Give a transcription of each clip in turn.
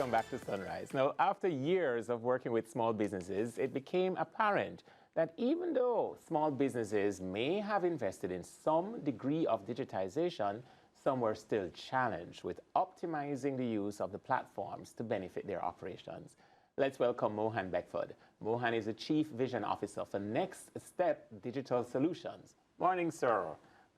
welcome back to Sunrise. Now, after years of working with small businesses, it became apparent that even though small businesses may have invested in some degree of digitization, some were still challenged with optimizing the use of the platforms to benefit their operations. Let's welcome Mohan Beckford. Mohan is the Chief Vision Officer for Next Step Digital Solutions. Morning, sir,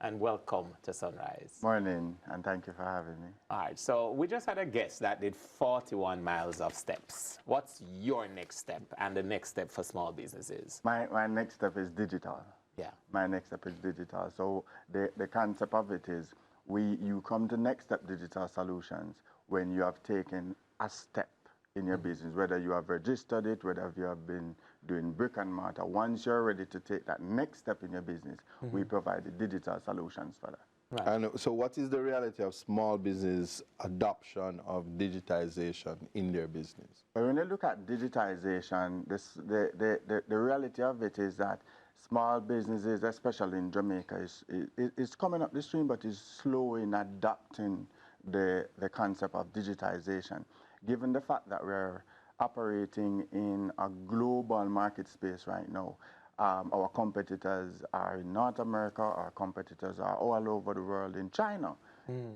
and welcome to Sunrise. Morning, and thank you for having me. All right, so we just had a guest that did 41 miles of steps. What's your next step and the next step for small businesses? My next step is digital. Yeah. My next step is digital. So the concept of it is you come to Next Step Digital Solutions when you have taken a step in your business, whether you have registered it, whether you have been doing brick and mortar. Once you're ready to take that next step in your business, we provide the digital solutions for that. Right. And so what is the reality of small business adoption of digitization in their business? But when you look at digitization, the reality of it is that small businesses, especially in Jamaica, is coming up the stream, but is slow in adopting the concept of digitization. Given the fact that we're operating in a global market space right now, our competitors are in North America, our competitors are all over the world in China.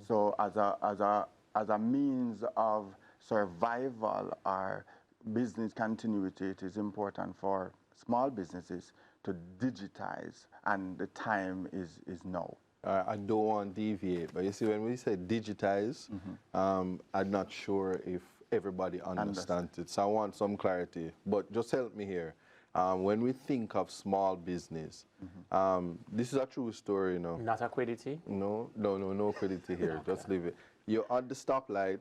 So as a means of survival or business continuity, it is important for small businesses to digitize, and the time is now. I don't want to deviate, but you see, when we say digitize, I'm not sure if everybody understands it. So I want some clarity, but just help me here. When we think of small business, this is a true story, you know. Not Acquidity? No Acquidity here. Okay. Just leave it. You're at the stoplight,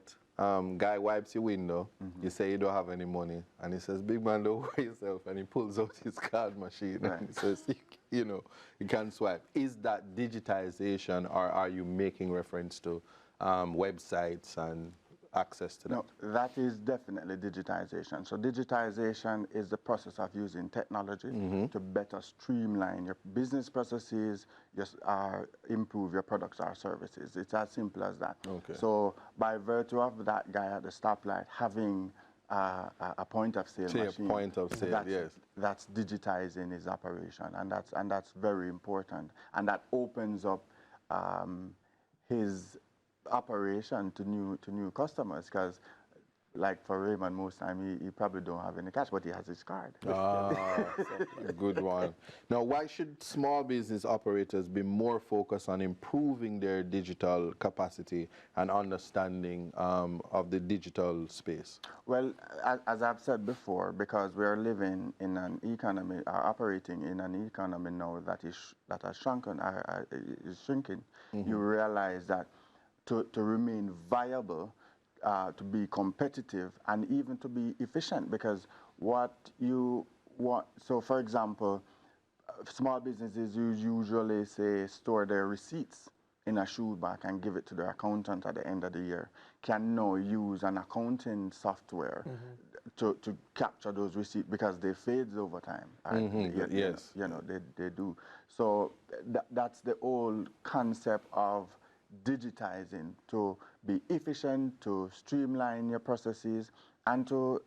guy wipes your window, you say you don't have any money, and he says, "Big man, don't worry yourself," and he pulls out his card machine and he says, you can swipe. Is that digitization, or are you making reference to websites and access to that? No, that is definitely digitization. So digitization is the process of using technology to better streamline your business processes, just improve your products or services. It's as simple as that. Okay. So by virtue of that guy at the stoplight having a point of sale machine, point of sale, yes. That's digitizing his operation, and that's very important, and that opens up his operation to new customers, because like for Raymond, most time he probably don't have any cash, but he has his card. Good one. Now, why should small business operators be more focused on improving their digital capacity and understanding of the digital space? Well, as I've said before, because we are living in an economy, operating in an economy now that has shrunken, is shrinking, you realize that to remain viable, to be competitive, and even to be efficient, because what you want, so for example, small businesses usually say store their receipts in a shoe bag and give it to their accountant at the end of the year, can now use an accounting software to capture those receipts, because they fade over time. Yes. They do. So that's the old concept of digitizing, to be efficient, to streamline your processes, and to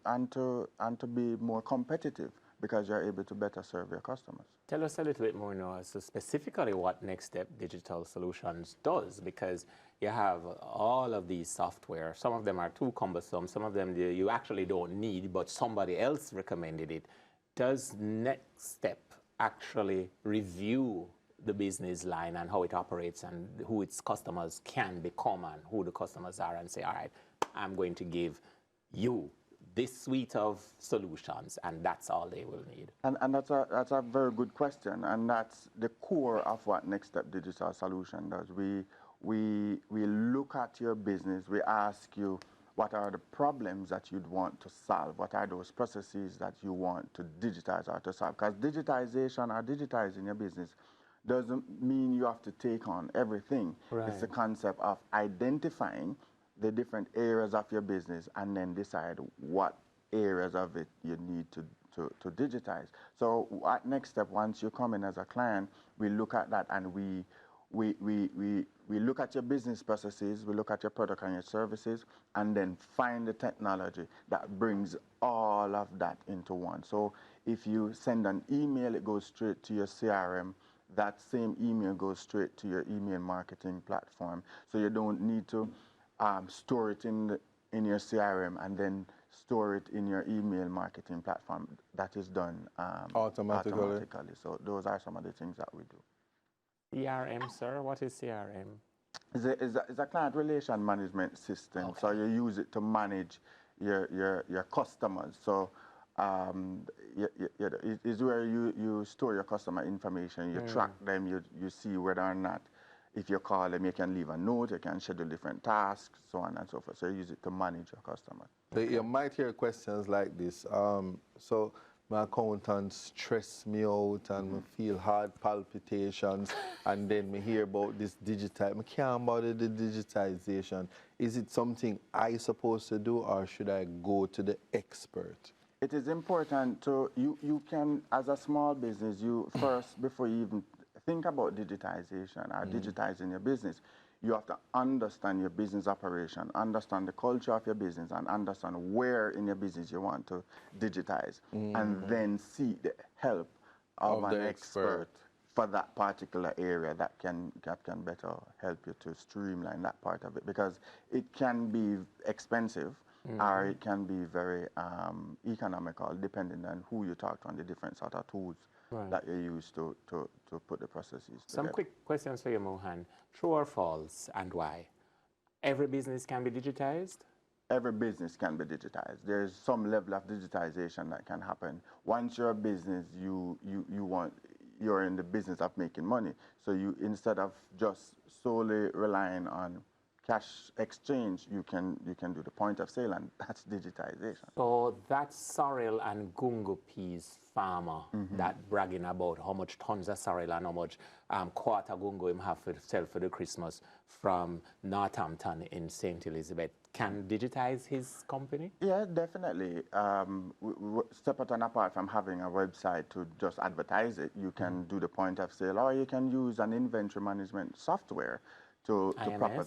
be more competitive, because you're able to better serve your customers. Tell us a little bit more now as to specifically what Next Step Digital Solutions does, because you have all of these software. Some of them are too cumbersome, some of them you actually don't need, but somebody else recommended it. Does Next Step actually review the business line and how it operates and who its customers can become and who the customers are, and say, all right, I'm going to give you this suite of solutions, and that's all they will need? And that's a very good question, and that's the core of what Next Step Digital Solution does. We look at your business, we ask you, what are the problems that you'd want to solve? What are those processes that you want to digitize or to solve? Because digitization or digitizing your business doesn't mean you have to take on everything. Right. It's the concept of identifying the different areas of your business and then decide what areas of it you need to digitize. So at Next Step, once you come in as a client, we look at that and we we look at your business processes, we look at your product and your services, and then find the technology that brings all of that into one. So if you send an email, it goes straight to your CRM. That same email goes straight to your email marketing platform. So you don't need to store it in your CRM and then store it in your email marketing platform. That is done automatically. So those are some of the things that we do. CRM, sir? What is CRM? It's a client relation management system. Okay. So you use it to manage your customers. So it is where you store your customer information, you track them, you see whether or not, if you call them, you can leave a note, you can schedule different tasks, so on and so forth. So you use it to manage your customers. You might hear questions like this. So my accountant stress me out and me feel heart palpitations, and then me hear about this digital. I can't bother the digitization. Is it something I supposed to do, or should I go to the expert? It is important to, you can, as a small business, you first, before you even think about digitization or digitizing your business, you have to understand your business operation, understand the culture of your business, and understand where in your business you want to digitize, and then seek the help of an expert for that particular area that can better help you to streamline that part of it, because it can be expensive or it can be very economical depending on who you talk to and the different sort of tools that you use to put the processes Some together. quick questions for you, Mohan. True or false, and why? Every business can be digitized? Every business can be digitized. There's some level of digitization that can happen. Once you're a business, you're in the business of making money. So you, instead of just solely relying on cash exchange, you can do the point of sale, and that's digitization. So that sorrel and gungo peas farmer that bragging about how much tons of sorrel and how much quarter gungo him have to sell for the Christmas from Northampton in St. Elizabeth can digitize his company? Yeah, definitely. Separate and apart from having a website to just advertise it, you can do the point of sale, or you can use an inventory management software to proper.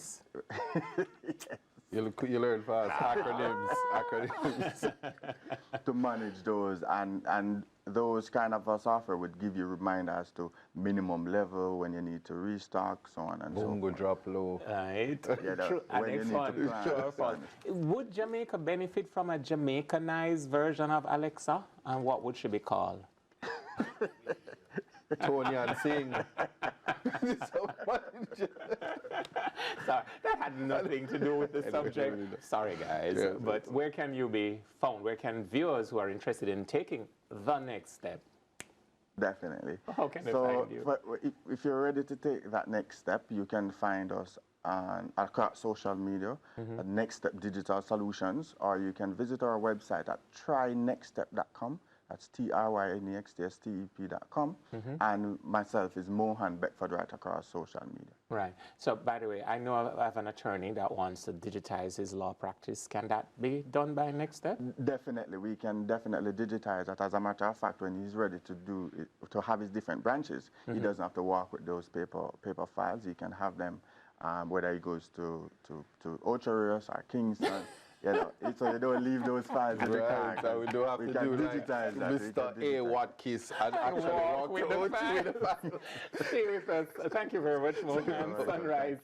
You learn fast. Acronyms. To manage those, and those kind of a software would give you reminders to minimum level when you need to restock, so on and so forth. Go drop low. Right. Yeah, True. And fun. Would Jamaica benefit from a Jamaicanized version of Alexa? And what would she be called? Tony and Sing. Sorry, that had nothing to do with the subject. Sorry, guys. Yeah, but where can you be found? Where can viewers who are interested in taking the next step? Definitely. How can they find you? If you're ready to take that next step, you can find us across social media at Next Step Digital Solutions, or you can visit our website at trynextstep.com. That's trynextstep.com. And myself is Mohan Beckford, right across social media. Right. So, by the way, I know I have an attorney that wants to digitize his law practice. Can that be done by Next Step? Definitely. We can definitely digitize that. As a matter of fact, when he's ready to do it, to have his different branches, he doesn't have to walk with those paper files. He can have them, whether he goes to Ocho Rios or Kingston. You know, so you don't leave those files in the car. So we don't have to do digitize that. Mr. A. Watkins and actually walk with the file. Stay with us. Thank you very much, Mohan. Sunrise.